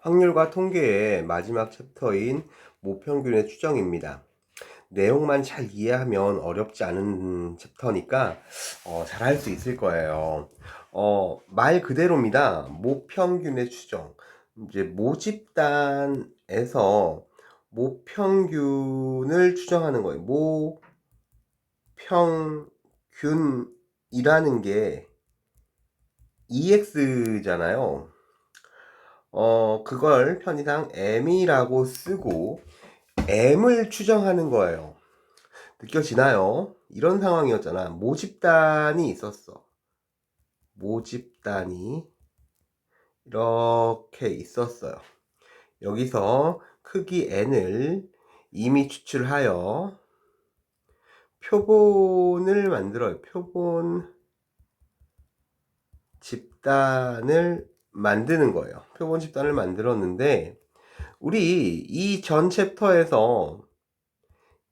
확률과 통계의 마지막 챕터인 모평균의 추정입니다. 내용만 잘 이해하면 어렵지 않은 챕터니까 잘할 수 있을 거예요. 말 그대로입니다. 모평균의 추정. 이제 모집단에서 모평균을 추정하는 거예요. 모평균이라는 게 EX잖아요. 그걸 편의상 M이라고 쓰고 M을 추정하는 거예요. 느껴지나요? 이런 상황이었잖아. 모집단이 있었어. 모집단이 이렇게 있었어요. 여기서 크기 N을 이미 추출하여 표본을 만들어요. 표본 집단을 만드는 거예요. 표본 집단을 만들었는데 우리 이 전 챕터에서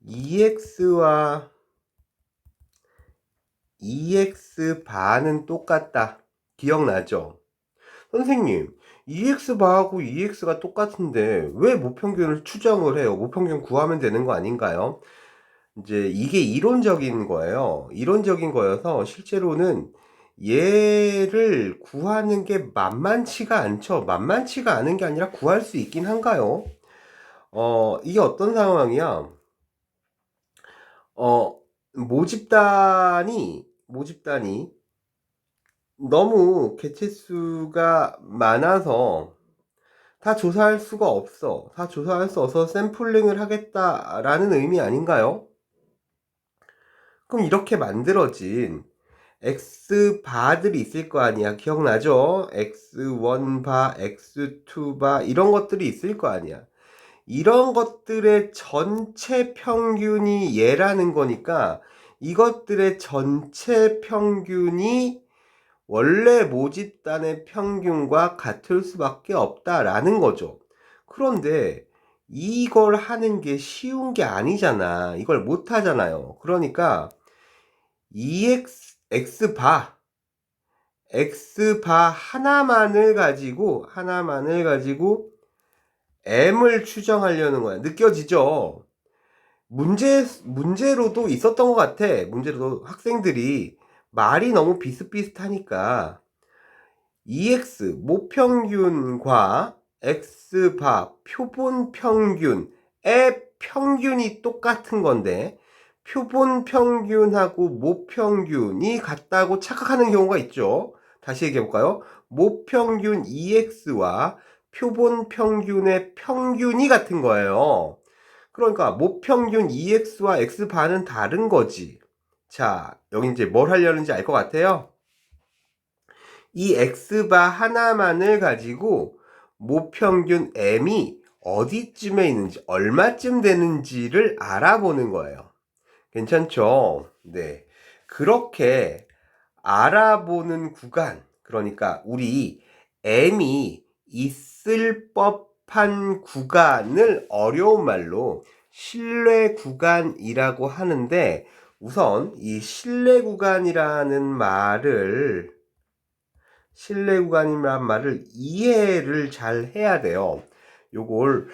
EX와 EX바는 똑같다. 기억나죠? 선생님, EX바하고 EX가 똑같은데 왜 모평균을 추정을 해요? 모평균 구하면 되는 거 아닌가요? 이제 이게 이론적인 거예요. 이론적인 거여서 실제로는 얘를 구하는 게 만만치가 않죠. 만만치가 않은 게 아니라 구할 수 있긴 한가요? 이게 어떤 상황이야? 어, 모집단이 너무 개체수가 많아서 다 조사할 수가 없어. 다 조사할 수 없어서 샘플링을 하겠다라는 의미 아닌가요? 그럼 이렇게 만들어진 X바들이 있을 거 아니야. 기억나죠? X1바, X2바 이런 것들이 있을 거 아니야. 이런 것들의 전체 평균이 얘라는 거니까 이것들의 전체 평균이 원래 모집단의 평균과 같을 수밖에 없다라는 거죠. 그런데 이걸 하는 게 쉬운 게 아니잖아. 이걸 못 하잖아요. 그러니까 X바 하나만을 가지고 M을 추정하려는 거야. 느껴지죠? 문제로도 있었던 것 같아. 문제로도 학생들이 말이 너무 비슷비슷하니까 EX 모평균과 X바 표본 평균의 평균이 똑같은 건데 표본 평균하고 모평균이 같다고 착각하는 경우가 있죠. 다시 얘기해 볼까요? 모평균 EX와 표본 평균의 평균이 같은 거예요. 그러니까 모평균 EX와 X바는 다른 거지. 자, 여기 이제 뭘 하려는지 알 것 같아요? 이 X바 하나만을 가지고 모평균 M이 어디쯤에 있는지, 얼마쯤 되는지를 알아보는 거예요. 괜찮죠? 네. 그렇게 알아보는 구간, 그러니까 우리 M이 있을 법한 구간을 어려운 말로 신뢰 구간이라고 하는데, 우선 이 신뢰 구간이라는 말을 이해를 잘 해야 돼요. 요걸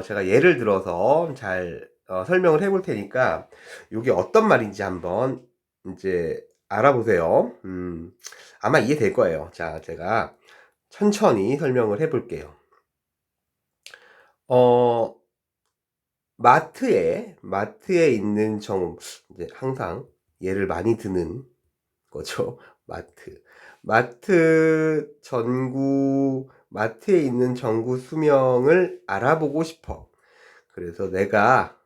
제가 예를 들어서 잘 설명을 해볼 테니까 요게 어떤 말인지 한번 이제 알아보세요. 아마 이해될 거예요. 자, 제가 천천히 설명을 해볼게요. 마트에 있는 이제 항상 예를 많이 드는 거죠. 마트에 있는 전구 수명을 알아보고 싶어. 그래서 내가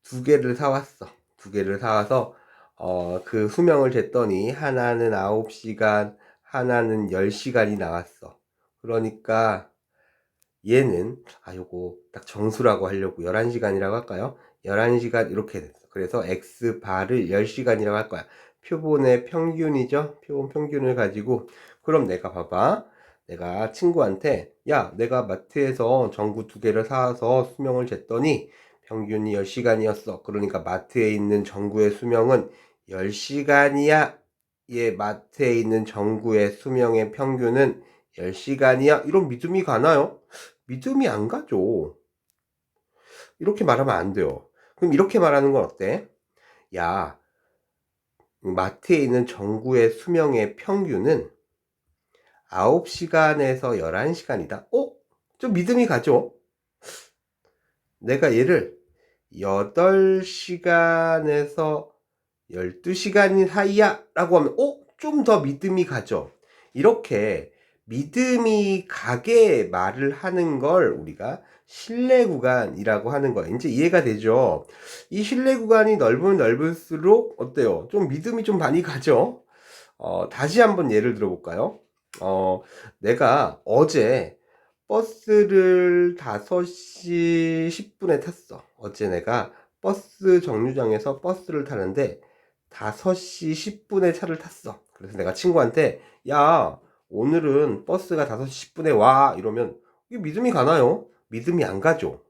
두 개를 사왔어. 두 개를 사와서 그 수명을 쟀더니 하나는 9시간, 하나는 10시간이 나왔어. 그러니까 얘는 요거 딱 정수라고 하려고 11시간이라고 할까요? 11시간 이렇게 됐어. 그래서 X바를 10시간이라고 할 거야. 표본의 평균이죠. 표본 평균을 가지고 그럼 내가 봐봐. 내가 친구한테 내가 마트에서 전구 두 개를 사와서 수명을 쟀더니 평균이 10시간이었어. 그러니까 마트에 있는 전구의 수명은 10시간이야. 마트에 있는 전구의 수명의 평균은 10시간이야. 이런 믿음이 가나요? 믿음이 안 가죠. 이렇게 말하면 안 돼요. 그럼 이렇게 말하는 건 어때? 야, 마트에 있는 전구의 수명의 평균은 9시간에서 11시간이다. 좀 믿음이 가죠? 내가 얘를 8시간에서 12시간 사이야 라고 하면 좀 더 믿음이 가죠. 이렇게 믿음이 가게 말을 하는 걸 우리가 신뢰 구간이라고 하는 거예요. 이제 이해가 되죠? 이 신뢰 구간이 넓으면 넓을수록 어때요? 좀 믿음이 좀 많이 가죠? 다시 한번 예를 들어볼까요? 내가 어제 버스를 5시 10분에 탔어. 어제 내가 버스 정류장에서 버스를 타는데 5시 10분에 차를 탔어. 그래서 내가 친구한테 야, 오늘은 버스가 5시 10분에 와. 이러면 이게 믿음이 가나요? 믿음이 안 가죠.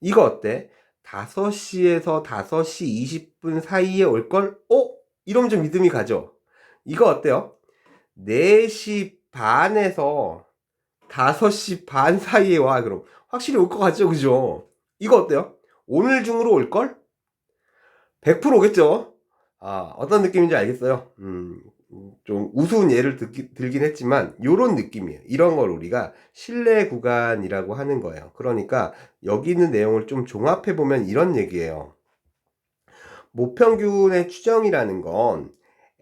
이거 어때? 5시에서 5시 20분 사이에 올걸? 이러면 좀 믿음이 가죠. 이거 어때요? 4시 반에서 5시 반 사이에 와. 그럼 확실히 올 것 같죠? 그죠? 이거 어때요? 오늘 중으로 올걸? 100% 오겠죠? 어떤 느낌인지 알겠어요? 좀 우스운 예를 들긴 했지만 요런 느낌이에요. 이런 걸 우리가 신뢰 구간이라고 하는 거예요. 그러니까 여기 있는 내용을 좀 종합해 보면 이런 얘기예요. 모평균의 추정이라는 건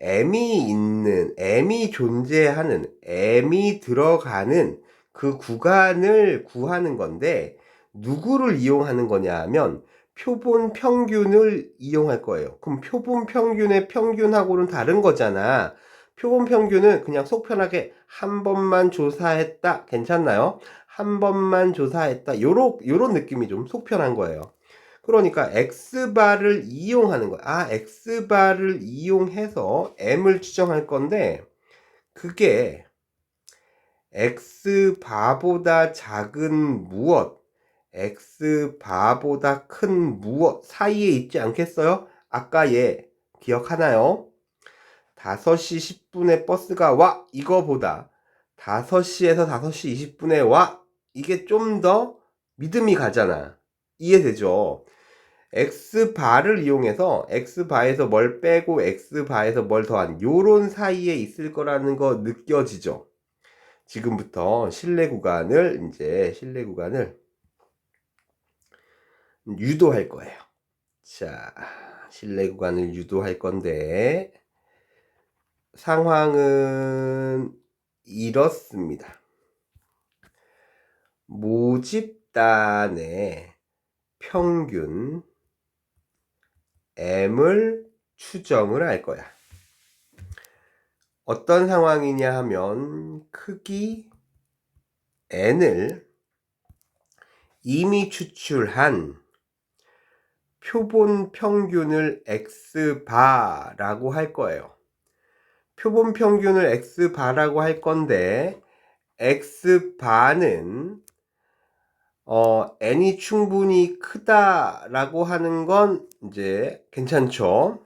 M이 존재하는, M이 들어가는 그 구간을 구하는 건데, 누구를 이용하는 거냐 하면, 표본 평균을 이용할 거예요. 그럼 표본 평균의 평균하고는 다른 거잖아. 표본 평균은 그냥 속 편하게 한 번만 조사했다. 괜찮나요? 한 번만 조사했다. 요런 느낌이 좀 속 편한 거예요. 그러니까 xbar을 이용하는 거야. xbar을 이용해서 m을 추정할 건데 그게 xbar보다 작은 무엇, xbar보다 큰 무엇 사이에 있지 않겠어요? 아까 얘 기억하나요? 5시 10분에 버스가 와. 이거보다 5시에서 5시 20분에 와. 이게 좀 더 믿음이 가잖아. 이해되죠? xbar을 이용해서 xbar에서 뭘 빼고 xbar에서 뭘 더한 요런 사이에 있을 거라는 거 느껴지죠? 지금부터 신뢰 구간을 유도할 거예요. 자, 신뢰 구간을 유도할 건데 상황은 이렇습니다. 모집단의 평균 m을 추정을 할 거야. 어떤 상황이냐 하면 크기 n을 이미 추출한 표본 평균을 xbar라고 할 거예요. 표본 평균을 xbar라고 할 건데 xbar은 n이 충분히 크다라고 하는 건 이제 괜찮죠.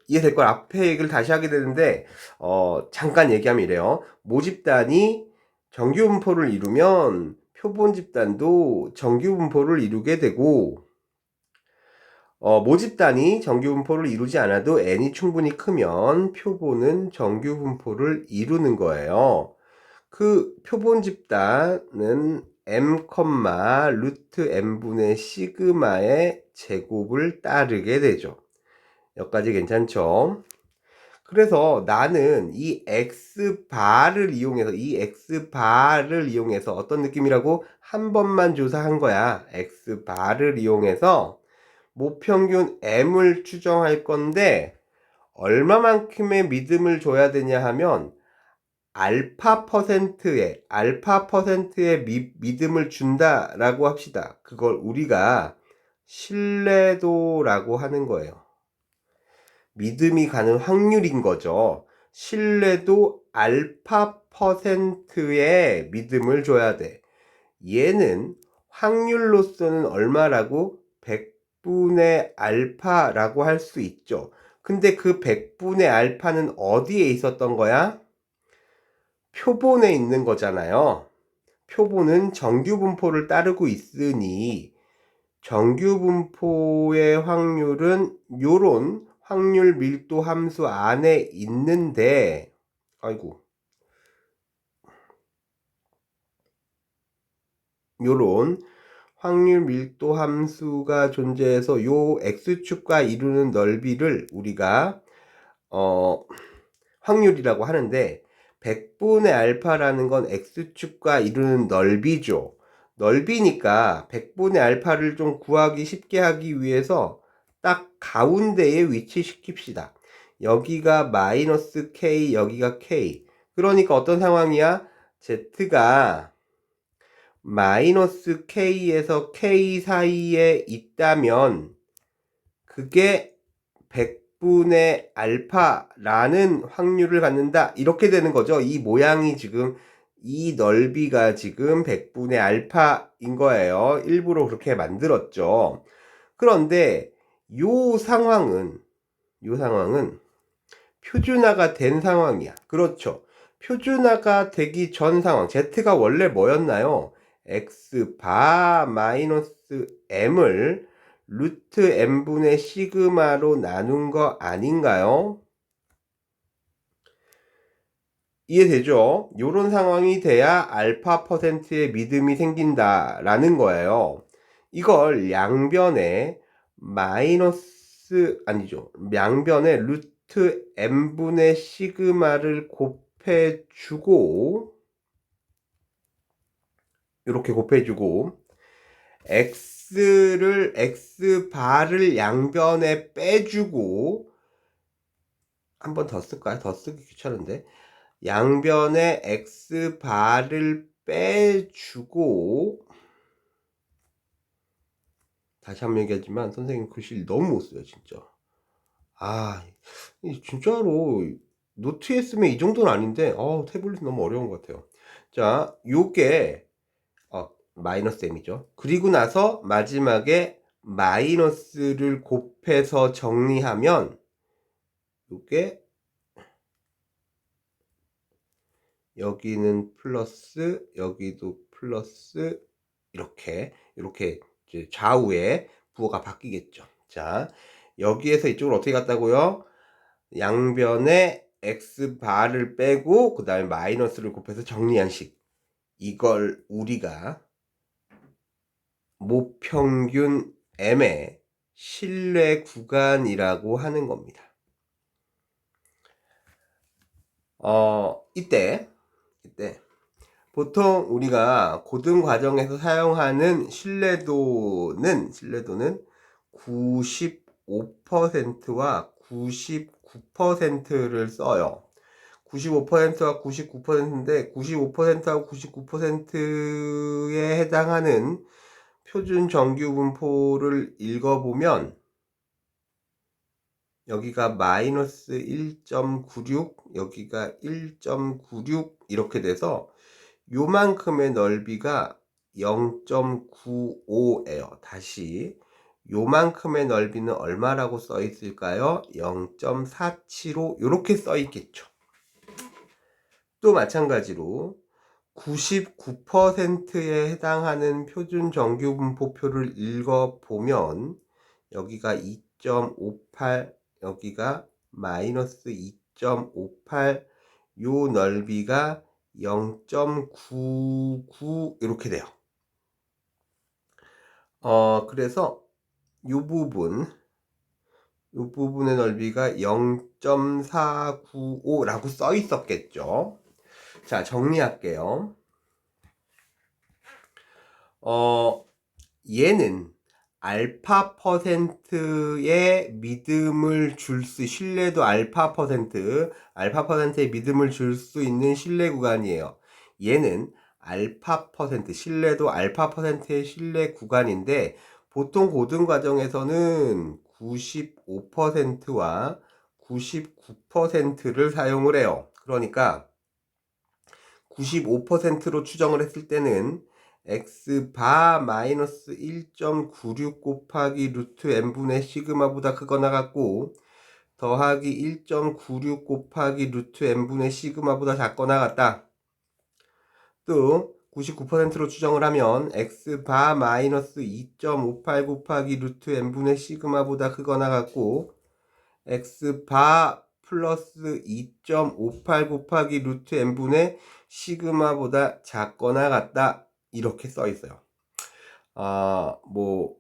이해될 걸 앞에 얘기를 다시 하게 되는데 잠깐 얘기하면 이래요. 모집단이 정규분포를 이루면 표본 집단도 정규분포를 이루게 되고 모집단이 정규분포를 이루지 않아도 n이 충분히 크면 표본은 정규분포를 이루는 거예요. 그 표본 집단은 m, 루트 m분의 시그마의 제곱을 따르게 되죠. 여기까지 괜찮죠? 그래서 나는 이 xbar을 이용해서 어떤 느낌이라고? 한 번만 조사한 거야. xbar을 이용해서 모평균 m을 추정할 건데 얼마만큼의 믿음을 줘야 되냐 하면 알파 퍼센트의 믿음을 준다라고 합시다. 그걸 우리가 신뢰도라고 하는 거예요. 믿음이 가는 확률인 거죠. 신뢰도 알파 퍼센트의 믿음을 줘야 돼. 얘는 확률로서는 얼마라고? 100분의 알파라고 할 수 있죠. 근데 그 100분의 알파는 어디에 있었던 거야? 표본에 있는 거잖아요. 표본은 정규분포를 따르고 있으니 정규분포의 확률은 요런 확률 밀도 함수 안에 있는데, 아이고, 요런 확률 밀도 함수가 존재해서 요 x축과 이루는 넓이를 우리가 확률이라고 하는데, 100분의 알파라는 건 x축과 이루는 넓이죠. 넓이니까 100분의 알파를 좀 구하기 쉽게 하기 위해서 딱 가운데에 위치시킵시다. 여기가 마이너스 k, 여기가 k. 그러니까 어떤 상황이야? z가 마이너스 k에서 k 사이에 있다면 그게 100분의 알파라는 확률을 갖는다. 이렇게 되는 거죠. 이 모양이 지금, 이 넓이가 지금 100분의 알파인 거예요. 일부러 그렇게 만들었죠. 그런데 요 상황은 표준화가 된 상황이야. 그렇죠. 표준화가 되기 전 상황, z가 원래 뭐였나요? x 바 마이너스 m을 루트 m분의 시그마로 나눈 거 아닌가요? 이해되죠? 요런 상황이 돼야 알파 퍼센트의 믿음이 생긴다라는 거예요. 이걸 양변에 마이너스, 아니죠. 양변에 루트 m분의 시그마를 곱해주고, 이렇게 곱해주고, x바를 양변에 빼주고, 한 번 더 쓸까요? 더 쓰기 귀찮은데. 양변에 x바를 빼주고, 다시 한번 얘기하지만 선생님 글씨를 너무 못 써요 진짜. 진짜로 노트에 쓰면 이 정도는 아닌데 태블릿 너무 어려운 것 같아요. 자, 요게 마이너스 m이죠. 그리고 나서 마지막에 마이너스를 곱해서 정리하면 요게, 여기는 플러스, 여기도 플러스, 이렇게 이제 좌우에 부호가 바뀌겠죠. 자, 여기에서 이쪽으로 어떻게 갔다고요? 양변에 x바를 빼고 그 다음에 마이너스를 곱해서 정리한 식. 이걸 우리가 모평균 m의 신뢰 구간이라고 하는 겁니다. 이때 보통 우리가 고등 과정에서 사용하는 신뢰도는 95%와 99%를 써요. 95%와 99%인데 95%하고 99%에 해당하는 표준 정규 분포를 읽어보면 여기가 마이너스 1.96, 여기가 1.96 이렇게 돼서 요만큼의 넓이가 0.95예요. 다시 요만큼의 넓이는 얼마라고 써 있을까요? 0.475 이렇게 써 있겠죠. 또 마찬가지로 99%에 해당하는 표준 정규 분포표를 읽어보면 여기가 2.58, 여기가 마이너스 2.58, 요 넓이가 0.99 이렇게 돼요. 그래서 요 부분의 넓이가 0.495라고 써 있었겠죠. 자, 정리할게요. 얘는 알파 퍼센트의 믿음을 신뢰도 알파 퍼센트의 믿음을 줄 수 있는 신뢰 구간이에요. 얘는 알파 퍼센트, 신뢰도 알파 퍼센트의 신뢰 구간인데 보통 고등 과정에서는 95%와 99%를 사용을 해요. 그러니까 95%로 추정을 했을 때는 x바 마이너스 1.96 곱하기 루트 n분의 시그마보다 크거나 같고 더하기 1.96 곱하기 루트 n분의 시그마보다 작거나 같다. 이것도 99%로 추정을 하면 x바 마이너스 2.58 곱하기 루트 n분의 시그마보다 크거나 같고 x바 플러스 2.58 곱하기 루트 n분의 시그마보다 작거나 같다. 이렇게 써 있어요. 뭐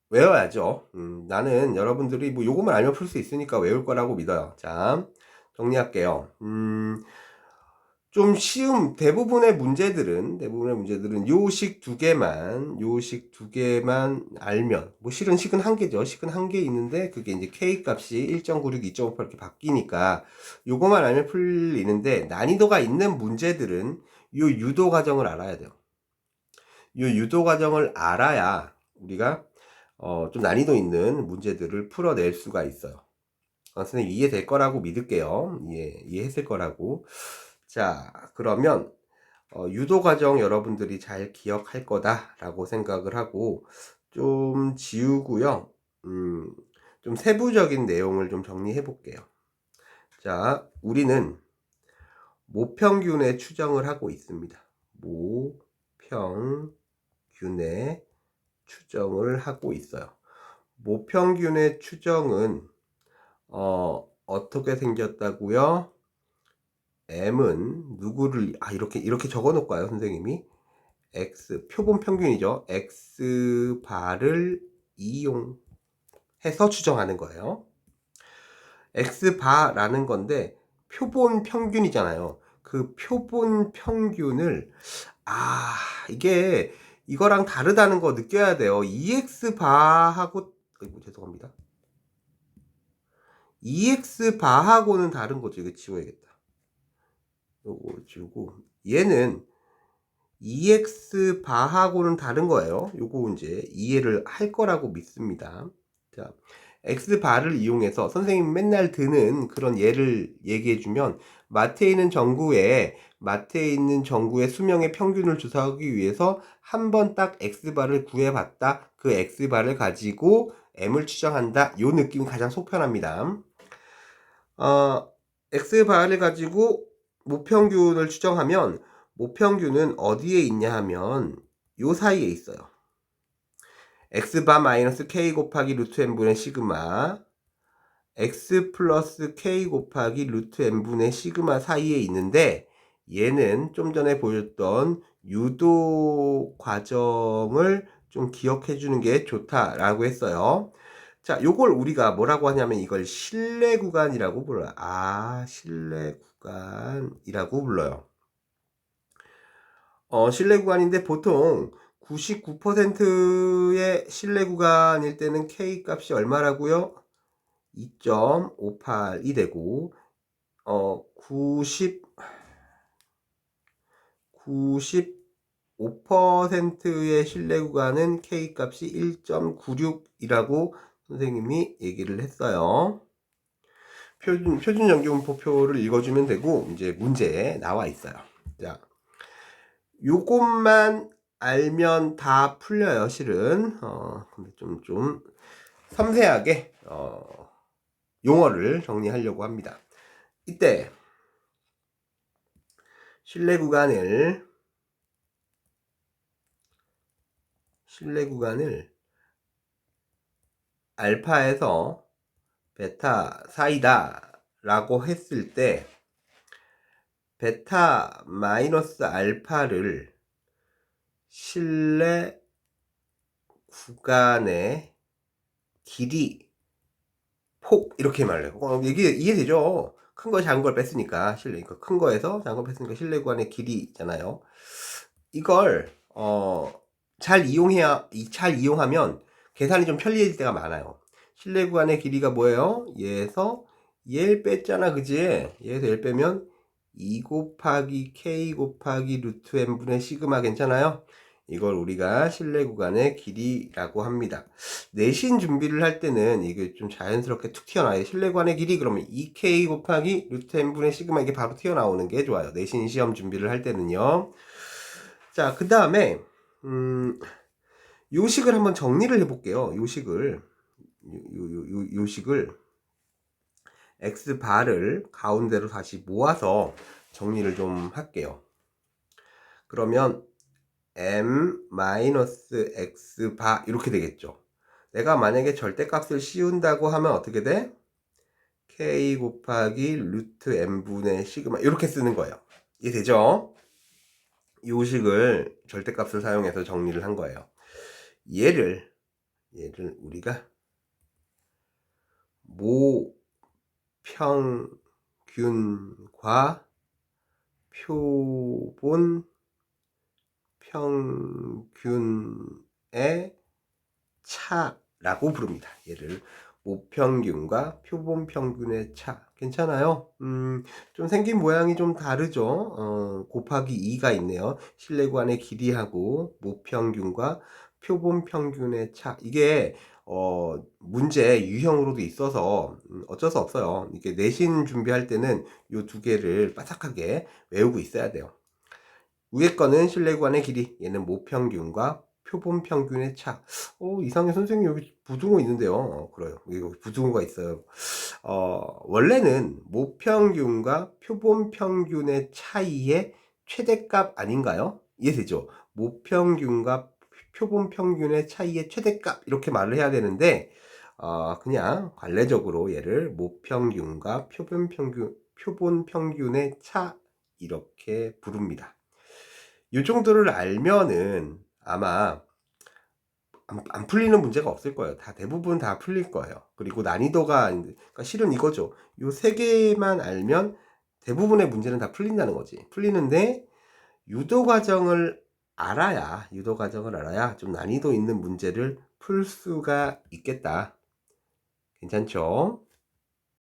외워야죠. 나는 여러분들이 뭐 요것만 알면 풀 수 있으니까 외울 거라고 믿어요. 자, 정리할게요. 좀 쉬운 대부분의 문제들은 요식 두 개만 알면, 뭐 실은 식은 한 개죠. 식은 한 개 있는데 그게 이제 k 값이 1.96, 2.58 이렇게 바뀌니까 요거만 알면 풀리는데, 난이도가 있는 문제들은 요 유도 과정을 알아야 돼요. 요 유도 과정을 알아야 우리가 좀 난이도 있는 문제들을 풀어낼 수가 있어요. 선생님 이해될 거라고 믿을게요. 이해했을 거라고. 자, 그러면 유도 과정 여러분들이 잘 기억할 거다라고 생각을 하고 좀 지우고요. 좀 세부적인 내용을 좀 정리해 볼게요. 자, 우리는 모평균의 추정을 하고 있습니다. 모평균의 추정을 하고 있어요. 모평균의 추정은 어떻게 생겼다고요? m은 누구를 이렇게 적어 놓을까요, 선생님이? x 표본 평균이죠. x 바를 이용해서 추정하는 거예요. x 바라는 건데 표본 평균이잖아요. 그 표본 평균을 이게 이거랑 다르다는 거 느껴야 돼요. 2x 바하고 죄송합니다. 2x 바하고는 다른 거죠. 이거 지워야겠다. 요거 지우고 얘는 2x 바하고는 다른 거예요. 요거 이제 이해를 할 거라고 믿습니다. 자, x 바를 이용해서 선생님 맨날 드는 그런 예를 얘기해 주면 마트에 있는 전구의 수명의 평균을 조사하기 위해서 한 번 딱 x 바를 구해 봤다. 그 x 바를 가지고 m을 추정한다. 요 느낌이 가장 속편합니다. x 바를 가지고 모평균을 추정하면 모평균은 어디에 있냐 하면 요 사이에 있어요. x바 마이너스 k 곱하기 루트 n분의 시그마, x 플러스 k 곱하기 루트 n분의 시그마 사이에 있는데, 얘는 좀 전에 보였던 유도 과정을 좀 기억해 주는 게 좋다라고 했어요. 자, 요걸 우리가 뭐라고 하냐면 이걸 신뢰 구간이라고 불러요. 신뢰 구간이라고 불러요. 신뢰 구간인데 보통 99%의 신뢰 구간일 때는 K 값이 얼마라고요? 2.58이 되고 95%의 신뢰 구간은 K 값이 1.96이라고 선생님이 얘기를 했어요. 표준 정규분포표를 읽어주면 되고 이제 문제에 나와 있어요. 자, 요것만 알면 다 풀려요, 실은. 근데 좀 섬세하게 용어를 정리하려고 합니다. 이때 신뢰 구간을 알파에서 베타 사이다 라고 했을 때 베타 마이너스 알파를 신뢰 구간의 길이 폭 이렇게 말해요. 이게 이해되죠? 큰 거 작은 걸 뺐으니까 큰 거에서 작은 걸 뺐으니까 신뢰 구간의 길이잖아요. 이걸 잘 이용하면 계산이 좀 편리해질 때가 많아요. 신뢰 구간의 길이가 뭐예요? 얘에서 얘를 뺐잖아, 그지? 얘에서 얘를 빼면 2 곱하기 k 곱하기 루트 n분의 시그마 괜찮아요? 이걸 우리가 신뢰 구간의 길이라고 합니다. 내신 준비를 할 때는 이게 좀 자연스럽게 툭 튀어나와요. 신뢰 구간의 길이 그러면 2k 곱하기 루트 n분의 시그마 이게 바로 튀어나오는 게 좋아요. 내신 시험 준비를 할 때는요. 자, 그 다음에 요식을 한번 정리를 해볼게요. 요식을 x바를 가운데로 다시 모아서 정리를 좀 할게요. 그러면 m-x 바 이렇게 되겠죠. 내가 만약에 절대값을 씌운다고 하면 어떻게 돼? k 곱하기 루트 m분의 시그마 이렇게 쓰는 거예요. 이해되죠? 이 식을 절대값을 사용해서 정리를 한 거예요. 얘를 우리가 모평균과 표본 평균의 차라고 부릅니다. 얘를 모평균과 표본 평균의 차. 괜찮아요? 좀 생긴 모양이 좀 다르죠? 곱하기 2가 있네요. 실내관의 길이하고 모평균과 표본 평균의 차. 이게 문제 유형으로도 있어서 어쩔 수 없어요. 이게 내신 준비할 때는 이 두 개를 바삭하게 외우고 있어야 돼요. 위에 거는 실내관의 길이, 얘는 모평균과 표본 평균의 차. 이상해 선생님 여기 부등호 있는데요. 그래요. 여기 부등호가 있어요. 원래는 모평균과 표본 평균의 차이의 최대값 아닌가요? 이해되죠? 모평균과 표본 평균의 차이의 최대값 이렇게 말을 해야 되는데 그냥 관례적으로 얘를 모평균과 표본 평균의 차 이렇게 부릅니다. 이 정도를 알면은 아마 안 풀리는 문제가 없을 거예요. 대부분 다 풀릴 거예요. 그리고 난이도가, 그러니까 실은 이거죠. 요 세 개만 알면 대부분의 문제는 다 풀린다는 거지. 풀리는데, 유도 과정을 알아야 좀 난이도 있는 문제를 풀 수가 있겠다. 괜찮죠?